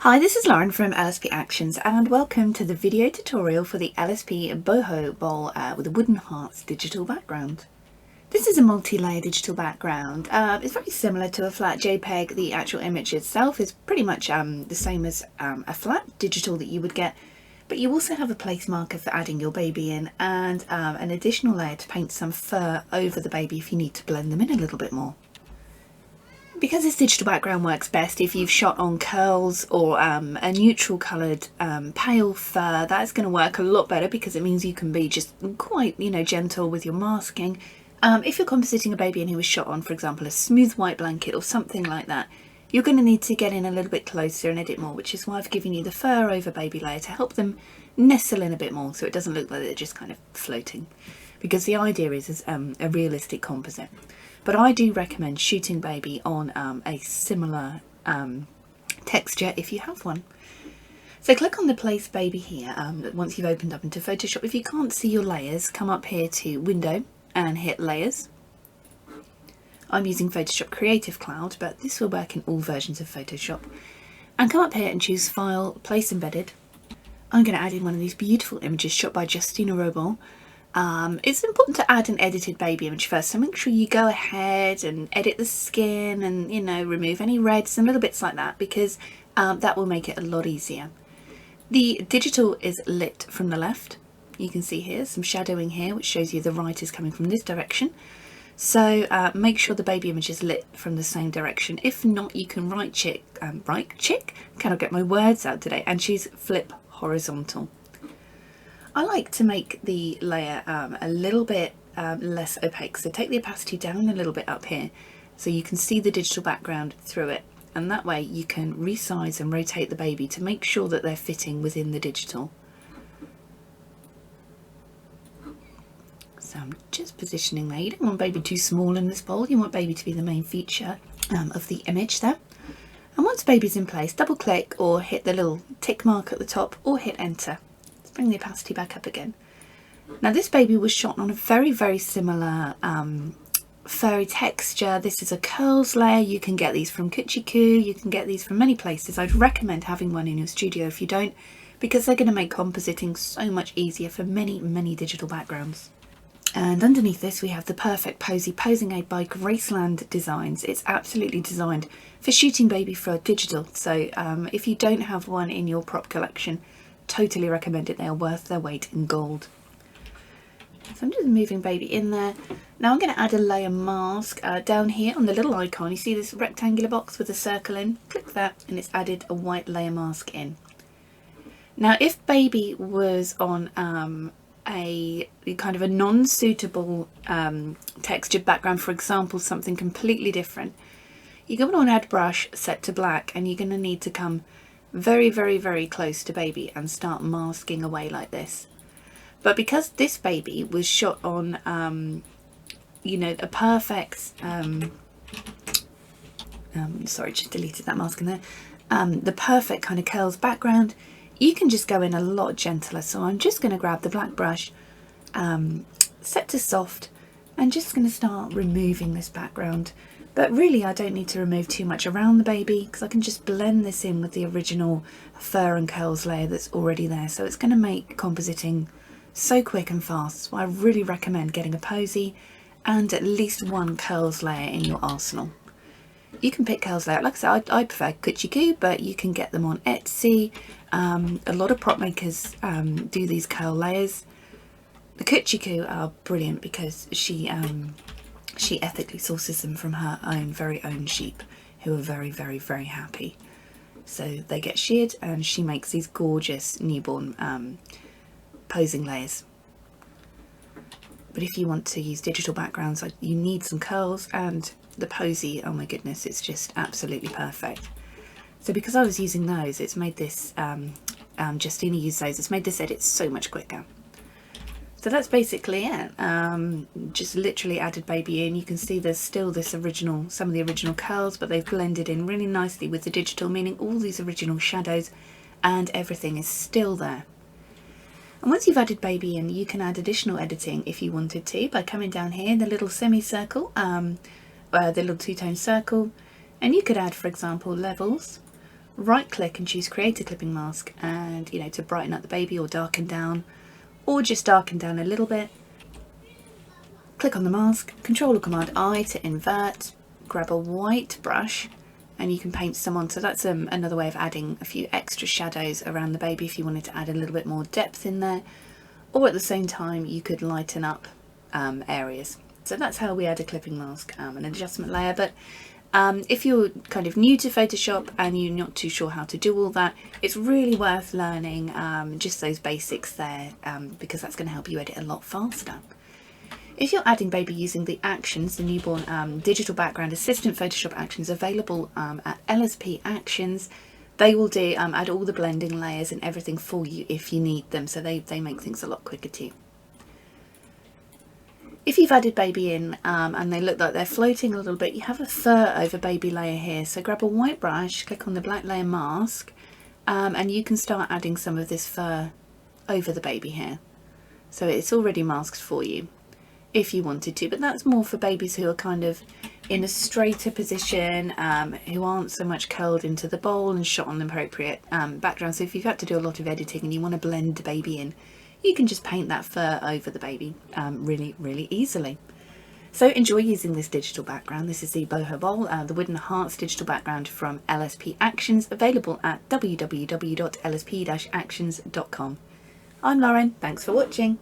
Hi, this is Lauren from LSP Actions and welcome to the video tutorial for the LSP Boho bowl with a wooden hearts digital background. This is a multi-layer digital background. It's very similar to a flat JPEG. The actual image itself is pretty much the same as a flat digital that you would get, but you also have a place marker for adding your baby in and an additional layer to paint some fur over the baby if you need to blend them in a little bit more. Because this digital background works best if you've shot on curls or a neutral coloured pale fur, that's going to work a lot better because it means you can be just quite, gentle with your masking. If you're compositing a baby and who was shot on, for example, a smooth white blanket or something like that, you're going to need to get in a little bit closer and edit more, which is why I've given you the fur over baby layer to help them nestle in a bit more so it doesn't look like they're just kind of floating. Because the idea is a realistic composite. But I do recommend shooting baby on a similar texture if you have one. So click on the place baby here once you've opened up into Photoshop. If you can't see your layers, come up here to window and hit layers. I'm using Photoshop Creative Cloud, but this will work in all versions of Photoshop. And come up here and choose File, Place Embedded. I'm going to add in one of these beautiful images shot by Justina Robol. It's important to add an edited baby image first, so make sure you go ahead and edit the skin and remove any reds and little bits like that, because that will make it a lot easier. The digital is lit from the left. You can see here some shadowing here which shows you the right is coming from this direction, so make sure the baby image is lit from the same direction. If not, you can right chick, cannot get my words out today, and choose flip horizontal. I like to make the layer a little bit less opaque, so take the opacity down a little bit up here so you can see the digital background through it, and that way you can resize and rotate the baby to make sure that they're fitting within the digital. So I'm just positioning there. You don't want baby too small in this bowl, you want baby to be the main feature of the image there. And once baby's in place, double click or hit the little tick mark at the top or hit enter. Bring the opacity back up again. Now this baby was shot on a very similar furry texture. This is a curls layer. You can get these from Kuchiku, you can get these from many places. I'd recommend having one in your studio if you don't, because they're going to make compositing so much easier for many digital backgrounds. And underneath this we have the Perfect Posy Posing Aid by Graceland Designs. It's absolutely designed for shooting baby for digital, so if you don't have one in your prop collection, totally recommend it. They are worth their weight in gold. So I'm just moving baby in there. Now I'm going to add a layer mask down here on the little icon. You see this rectangular box with a circle in? Click that and it's added a white layer mask in. Now if baby was on a kind of a non-suitable textured background, for example something completely different, you're going to want to add brush set to black, and you're going to need to come very close to baby and start masking away like this. But because this baby was shot on a perfect sorry, just deleted that mask in there, the perfect kind of curls background, you can just go in a lot gentler. So I'm just going to grab the black brush, set to soft, and just going to start removing this background. But really I don't need to remove too much around the baby because I can just blend this in with the original fur and curls layer that's already there. So it's going to make compositing so quick and fast. So I really recommend getting a posy and at least one curls layer in your arsenal. You can pick curls layer, like I said, I prefer Kuchiku, but you can get them on Etsy. A lot of prop makers do these curl layers. The Kuchiku are brilliant because she ethically sources them from her very own sheep, who are very happy. So they get sheared and she makes these gorgeous newborn posing layers. But if you want to use digital backgrounds, you need some curls, and the posy, oh my goodness, it's just absolutely perfect. So because I was using those, it's made this, Justina used those, it's made this edit so much quicker. So that's basically it. Just literally added baby in. You can see there's still this some of the original curls, but they've blended in really nicely with the digital, meaning all these original shadows and everything is still there. And once you've added baby in, you can add additional editing if you wanted to by coming down here in the little semicircle, the little two-tone circle, and you could add, for example, levels right click and choose create a clipping mask, and you know, to brighten up the baby or darken down, or just darken down a little bit. Click on the mask, Control or Command I to invert, grab a white brush and you can paint some on. So that's another way of adding a few extra shadows around the baby if you wanted to add a little bit more depth in there, or at the same time you could lighten up areas. So that's how we add a clipping mask, an adjustment layer. But if you're kind of new to Photoshop and you're not too sure how to do all that, it's really worth learning just those basics there, because that's going to help you edit a lot faster. If you're adding baby using the actions, the newborn digital background assistant Photoshop actions available at LSP Actions, they will do add all the blending layers and everything for you if you need them. So they make things a lot quicker too. If you've added baby in and they look like they're floating a little bit, you have a fur over baby layer here. So grab a white brush, click on the black layer mask, and you can start adding some of this fur over the baby here. So it's already masked for you if you wanted to, but that's more for babies who are kind of in a straighter position, who aren't so much curled into the bowl and shot on the appropriate background. So if you've had to do a lot of editing and you want to blend the baby in, you can just paint that fur over the baby really easily. So enjoy using this digital background. This is the Boho bowl, the Wooden Hearts digital background from LSP Actions, available at www.lsp-actions.com. I'm Lauren, thanks for watching.